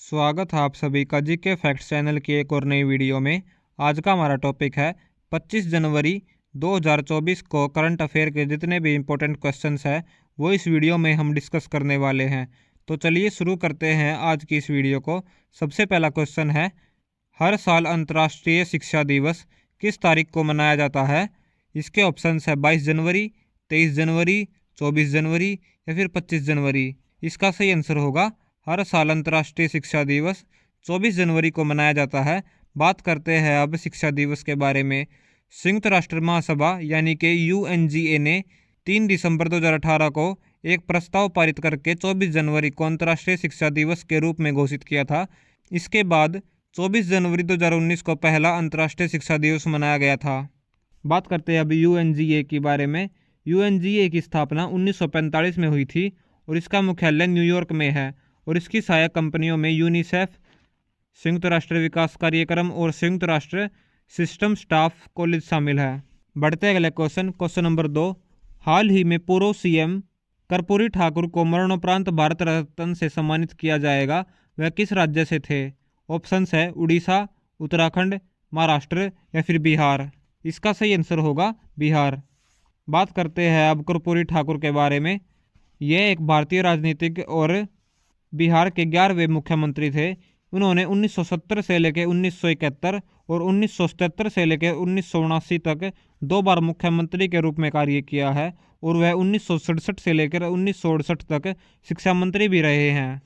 स्वागत है आप सभी का जीके फैक्ट्स चैनल की एक और नई वीडियो में। आज का हमारा टॉपिक है 25 जनवरी 2024 को करंट अफेयर के जितने भी इम्पोर्टेंट क्वेश्चंस हैं वो इस वीडियो में हम डिस्कस करने वाले हैं। तो चलिए शुरू करते हैं आज की इस वीडियो को। सबसे पहला क्वेश्चन है, हर साल अंतर्राष्ट्रीय शिक्षा दिवस किस तारीख को मनाया जाता है? इसके ऑप्शंस है 22 जनवरी, 23 जनवरी, 24 जनवरी या फिर 25 जनवरी। इसका सही आंसर होगा हर साल अंतर्राष्ट्रीय शिक्षा दिवस 24 जनवरी को मनाया जाता है। बात करते हैं अब शिक्षा दिवस के बारे में। संयुक्त राष्ट्र महासभा यानी कि UNGA ने 3 दिसंबर 2018 को एक प्रस्ताव पारित करके 24 जनवरी को अंतर्राष्ट्रीय शिक्षा दिवस के रूप में घोषित किया था। इसके बाद 24 जनवरी 2019 को पहला अंतर्राष्ट्रीय शिक्षा दिवस मनाया गया था। बात करते हैं अब UNGA के बारे में। UNGA की स्थापना 1945 में हुई थी और इसका मुख्यालय न्यूयॉर्क में है और इसकी सहायक कंपनियों में यूनिसेफ, संयुक्त राष्ट्र विकास कार्यक्रम और संयुक्त राष्ट्र सिस्टम स्टाफ कॉलेज शामिल है। बढ़ते अगले क्वेश्चन नंबर 2। हाल ही में पूर्व CM कर्पूरी ठाकुर को मरणोपरांत भारत रत्न से सम्मानित किया जाएगा, वह किस राज्य से थे? ऑप्शंस है उड़ीसा, उत्तराखंड, महाराष्ट्र या फिर बिहार। इसका सही आंसर होगा बिहार। बात करते हैं अब कर्पूरी ठाकुर के बारे में। यह एक भारतीय राजनीतिक और बिहार के 11वें मुख्यमंत्री थे। उन्होंने 1970 से लेकर 1971 और 1977 से लेकर 1979 तक 2 बार मुख्यमंत्री के रूप में कार्य किया है और वह 1967 से लेकर 1968 तक शिक्षा मंत्री भी रहे हैं।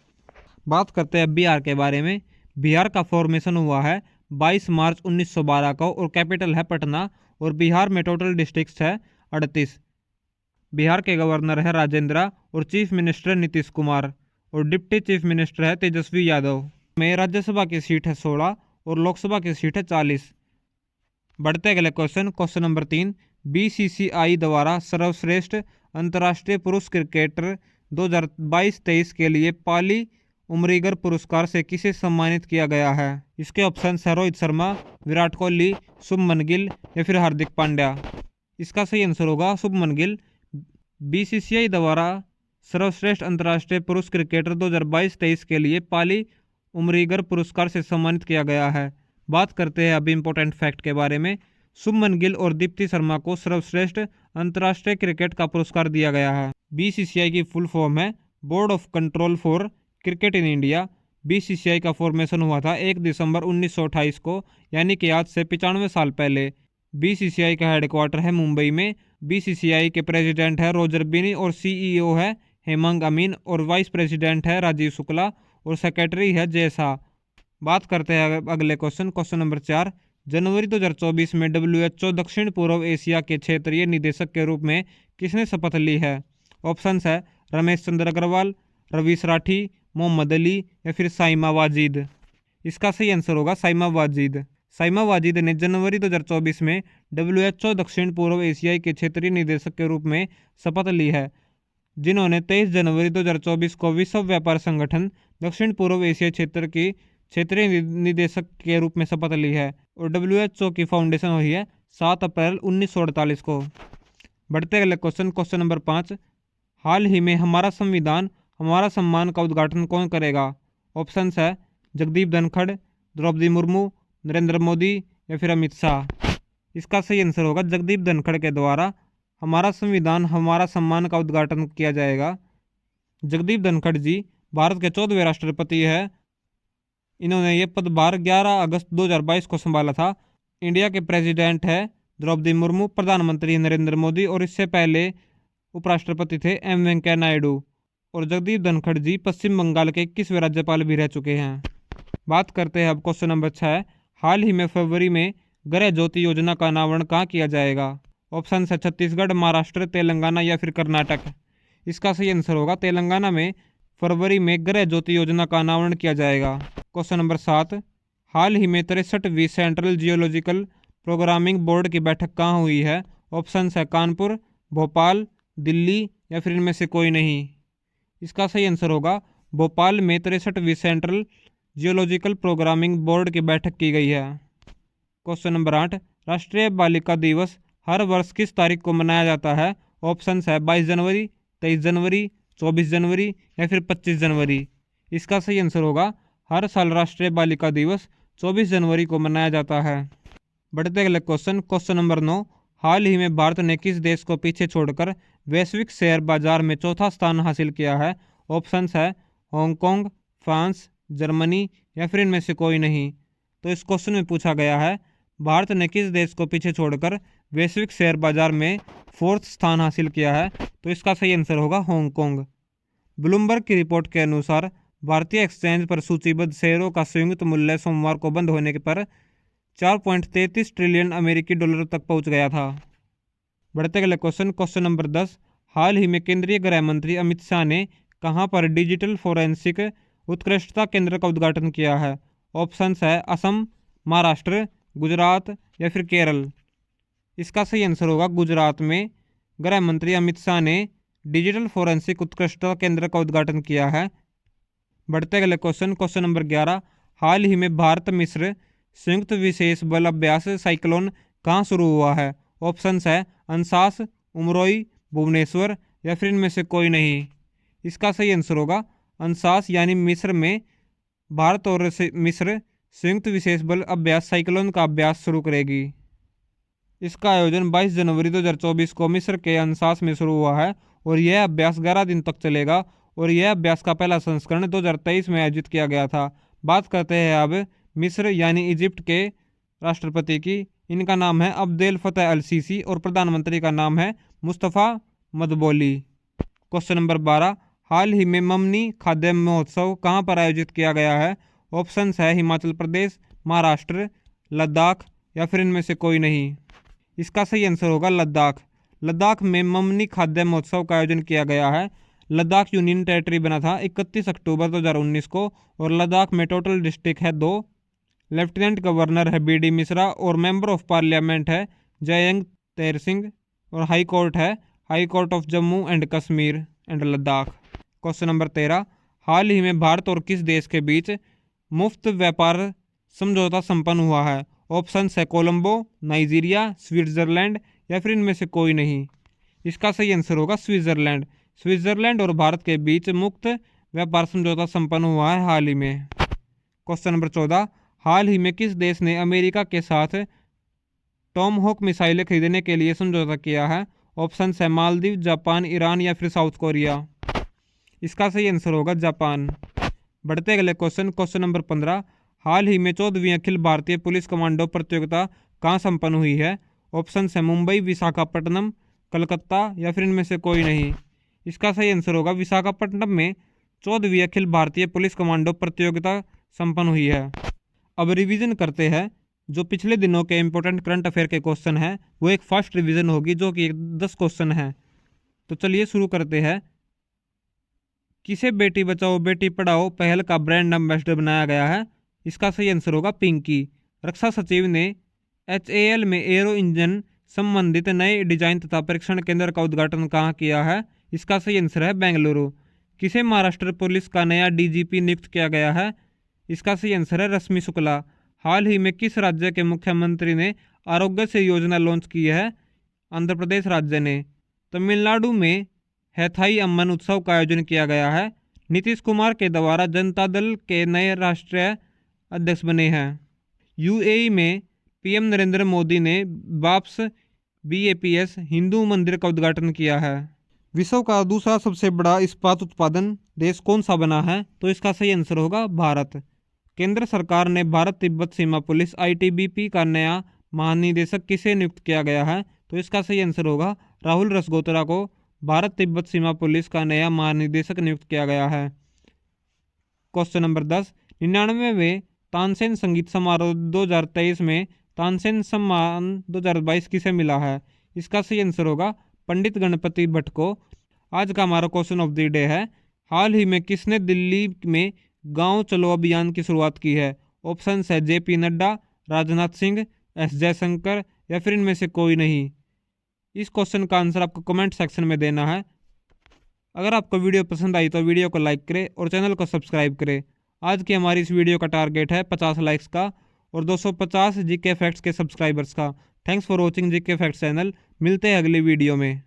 बात करते हैं बिहार के बारे में। बिहार का फॉर्मेशन हुआ है 22 मार्च 1912 को और कैपिटल है पटना और बिहार में टोटल डिस्ट्रिक्ट्स है 38। बिहार के गवर्नर है राजेंद्र और चीफ मिनिस्टर नीतीश कुमार और डिप्टी चीफ मिनिस्टर है तेजस्वी यादव। में राज्यसभा की सीट है 16 और लोकसभा की सीट है 40। बढ़ते अगले क्वेश्चन नंबर 3। BCCI द्वारा सर्वश्रेष्ठ अंतर्राष्ट्रीय पुरुष क्रिकेटर 2022-23 के लिए पाली उमरीगर पुरस्कार से किसे सम्मानित किया गया है? इसके ऑप्शन है रोहित शर्मा, विराट कोहली, शुभमन गिल या फिर हार्दिक पांड्या। इसका सही आंसर होगा शुभमन गिल। BCCI द्वारा सर्वश्रेष्ठ अंतर्राष्ट्रीय पुरुष क्रिकेटर 2022-23 के लिए पाली उमरीगर पुरस्कार से सम्मानित किया गया है। बात करते हैं अब इम्पोर्टेंट फैक्ट के बारे में। शुभमन गिल और दीप्ति शर्मा को सर्वश्रेष्ठ अंतर्राष्ट्रीय क्रिकेट का पुरस्कार दिया गया है। BCCI की फुल फॉर्म है board of control for cricket in India. BCCI का फॉर्मेशन हुआ था 1 दिसंबर 1928 को, यानी कि आज से 95 साल पहले। BCCI का हेडक्वार्टर है मुंबई में। BCCI के प्रेसिडेंट है रोजर बिनी और CEO है हेमंग अमीन और वाइस प्रेसिडेंट है राजीव शुक्ला और सेक्रेटरी है जय शाह। बात करते हैं अगले क्वेश्चन नंबर 4। जनवरी 2024 में WHO दक्षिण पूर्व एशिया के क्षेत्रीय निदेशक के रूप में किसने शपथ ली है? ऑप्शंस है रमेश चंद्र अग्रवाल, रवीश राठी, मोहम्मद अली या फिर साइमा वाजिद। इसका सही आंसर होगा साइमा वाजिद। साइमा वाजिद ने जनवरी 2024 में WHO दक्षिण पूर्व एशिया के क्षेत्रीय निदेशक के रूप में शपथ ली है, जिन्होंने 23 जनवरी 2024 को विश्व व्यापार संगठन दक्षिण पूर्व एशिया क्षेत्र की क्षेत्रीय निदेशक के रूप में शपथ ली है और WHO की फाउंडेशन हुई है 7 अप्रैल 1948 को। बढ़ते अगले क्वेश्चन नंबर 5। हाल ही में हमारा संविधान हमारा सम्मान का उद्घाटन कौन करेगा? ऑप्शंस है जगदीप धनखड़, द्रौपदी मुर्मू, नरेंद्र मोदी या फिर अमित शाह। इसका सही आंसर होगा जगदीप धनखड़ के द्वारा हमारा संविधान हमारा सम्मान का उद्घाटन किया जाएगा। जगदीप धनखड़ जी भारत के 14वें राष्ट्रपति है। इन्होंने ये पदभार 11 अगस्त 2022 को संभाला था। इंडिया के प्रेसिडेंट है द्रौपदी मुर्मू, प्रधानमंत्री नरेंद्र मोदी और इससे पहले उपराष्ट्रपति थे M वेंकैया नायडू। और जगदीप धनखड़ जी पश्चिम बंगाल के 21वें राज्यपाल भी रह चुके हैं। बात करते हैं अब क्वेश्चन नंबर 6। हाल ही में फरवरी में गृह ज्योति योजना का अनावरण कहाँ किया जाएगा? ऑप्शन है छत्तीसगढ़, महाराष्ट्र, तेलंगाना या फिर कर्नाटक। इसका सही आंसर होगा तेलंगाना में फरवरी में गृह ज्योति योजना का अनावरण किया जाएगा। Question number 7। हाल ही में 63वीं सेंट्रल जियोलॉजिकल प्रोग्रामिंग बोर्ड की बैठक कहाँ हुई है? ऑप्शन है कानपुर, भोपाल, दिल्ली या फिर इनमें से कोई नहीं। इसका सही आंसर होगा भोपाल में 63वीं सेंट्रल जियोलॉजिकल प्रोग्रामिंग बोर्ड की बैठक की गई है। Question number 8। राष्ट्रीय बालिका दिवस हर वर्ष किस तारीख को मनाया जाता है? ऑप्शन है 22 जनवरी, 23 जनवरी, 24 जनवरी या फिर 25 जनवरी। इसका सही आंसर होगा हर साल राष्ट्रीय बालिका दिवस 24 जनवरी को मनाया जाता है। बढ़ते अगले क्वेश्चन नंबर 9। हाल ही में भारत ने किस देश को पीछे छोड़कर वैश्विक शेयर बाजार में चौथा स्थान हासिल किया है? ऑप्शंस है हांगकांग, फ्रांस, जर्मनी या फिर इनमें से कोई नहीं। तो इस क्वेश्चन में पूछा गया है भारत ने किस देश को पीछे छोड़कर वैश्विक शेयर बाजार में 4th स्थान हासिल किया है? तो इसका सही आंसर होगा हांगकांग। ब्लूमबर्ग की रिपोर्ट के अनुसार भारतीय एक्सचेंज पर सूचीबद्ध शेयरों का संयुक्त मूल्य सोमवार को बंद होने पर 4.33 ट्रिलियन अमेरिकी डॉलर तक पहुंच गया था। बढ़ते अगले क्वेश्चन नंबर 10। हाल ही में केंद्रीय गृह मंत्री अमित शाह ने कहां पर डिजिटल फोरेंसिक उत्कृष्टता केंद्र का उद्घाटन किया है? ऑप्शंस है असम, महाराष्ट्र, गुजरात या फिर केरल। इसका सही आंसर होगा गुजरात में गृह मंत्री अमित शाह ने डिजिटल फोरेंसिक उत्कृष्टता केंद्र का उद्घाटन किया है। बढ़ते अगले क्वेश्चन नंबर 11। हाल ही में भारत मिस्र संयुक्त विशेष बल अभ्यास साइक्लोन कहाँ शुरू हुआ है? ऑप्शंस है अंसास, उमरोई, भुवनेश्वर या फिर इनमें से कोई नहीं। इसका सही आंसर होगा अंसास यानी मिस्र में भारत और मिस्र संयुक्त विशेष बल अभ्यास साइक्लोन का अभ्यास शुरू करेगी। इसका आयोजन 22 जनवरी 2024 को मिस्र के अंसास में शुरू हुआ है और यह अभ्यास 11 दिन तक चलेगा और यह अभ्यास का पहला संस्करण 2023 में आयोजित किया गया था। बात करते हैं अब मिस्र यानी इजिप्ट के राष्ट्रपति की। इनका नाम है अब्देल फतेह अल सीसी और प्रधानमंत्री का नाम है मुस्तफ़ा मदबोली। Question number 12। हाल ही में ममनी खाद्य महोत्सव कहाँ पर आयोजित किया गया है? ऑप्शंस है हिमाचल प्रदेश, महाराष्ट्र, लद्दाख या फिर इनमें से कोई नहीं। इसका सही आंसर होगा लद्दाख। लद्दाख में ममनी खाद्य महोत्सव का आयोजन किया गया है। लद्दाख यूनियन टेरिटरी बना था 31 अक्टूबर 2019 को और लद्दाख में टोटल डिस्ट्रिक्ट है 2। लेफ्टिनेंट गवर्नर है BD मिश्रा और मेंबर ऑफ पार्लियामेंट है जयंग तेर सिंह और हाई कोर्ट है high court of Jammu and Kashmir and Ladakh. Question number 13। हाल ही में भारत और किस देश के बीच मुफ्त व्यापार समझौता संपन्न हुआ है? ऑप्शंस है कोलंबो, नाइजीरिया, स्विट्जरलैंड या फिर इनमें से कोई नहीं। इसका सही आंसर होगा स्विट्जरलैंड। स्विट्जरलैंड और भारत के बीच मुक्त व्यापार समझौता संपन्न हुआ है हाल ही में। Question number 14। हाल ही में किस देश ने अमेरिका के साथ टॉमहॉक मिसाइलें खरीदने के लिए समझौता किया है? ऑप्शन है मालदीव, जापान, ईरान या फिर साउथ कोरिया। इसका सही आंसर होगा जापान। बढ़ते अगले क्वेश्चन नंबर 15। हाल ही में 14वीं अखिल भारतीय पुलिस कमांडो प्रतियोगिता कहाँ संपन्न हुई है? ऑप्शन है मुंबई, विशाखापट्टनम, कलकत्ता या फिर इनमें से कोई नहीं। इसका सही आंसर होगा विशाखापट्टनम में 14वीं अखिल भारतीय पुलिस कमांडो प्रतियोगिता संपन्न हुई है। अब रिवीजन करते हैं जो पिछले दिनों के इंपॉर्टेंट करंट अफेयर के क्वेश्चन हैं, वो एक फर्स्ट रिवीजन होगी जो कि 10 क्वेश्चन है। तो चलिए शुरू करते हैं। किसे बेटी बचाओ बेटी पढ़ाओ पहल का ब्रांड एम्बेसडर बनाया गया है? इसका सही आंसर होगा पिंकी। रक्षा सचिव ने HAL में एरो इंजन संबंधित नए डिजाइन तथा परीक्षण केंद्र का उद्घाटन कहाँ किया है? इसका सही आंसर है बेंगलुरु। किसे महाराष्ट्र पुलिस का नया DGP नियुक्त किया गया है? इसका सही आंसर है रश्मि शुक्ला। हाल ही में किस राज्य के मुख्यमंत्री ने आरोग्य से योजना लॉन्च की है? आंध्र प्रदेश राज्य ने। तमिलनाडु में हैथाई अम्मन उत्सव का आयोजन किया गया है। नीतीश कुमार के द्वारा जनता दल के नए राष्ट्रीय अध्यक्ष बने हैं। UAE में PM नरेंद्र मोदी ने बाप्स BAPS हिंदू मंदिर का उद्घाटन किया है। विश्व का दूसरा सबसे बड़ा इस्पात उत्पादन देश कौन सा बना है? तो इसका सही आंसर होगा भारत। केंद्र सरकार ने भारत तिब्बत सीमा पुलिस ITBP का नया महानिदेशक किसे नियुक्त किया गया है? तो इसका सही आंसर होगा राहुल रसगोत्रा को भारत तिब्बत सीमा पुलिस का नया महानिदेशक नियुक्त किया गया है। Question number 10। 99वें तानसेन संगीत समारोह 2023 में तानसेन सम्मान 2022 किसे मिला है? इसका सही आंसर होगा पंडित गणपति भट्ट को। आज का हमारा क्वेश्चन ऑफ द डे है हाल ही में किसने दिल्ली में गांव चलो अभियान की शुरुआत की है? ऑप्शन है JP नड्डा, राजनाथ सिंह, S जयशंकर या फिर इनमें से कोई नहीं। इस क्वेश्चन का आंसर आपको कमेंट सेक्शन में देना है। अगर आपको वीडियो पसंद आई तो वीडियो को लाइक करें और चैनल को सब्सक्राइब करें। आज की हमारी इस वीडियो का टारगेट है 50 लाइक्स का और 250 GK फैक्ट्स के सब्सक्राइबर्स का। Thanks for watching GK facts channel. मिलते हैं अगली वीडियो में।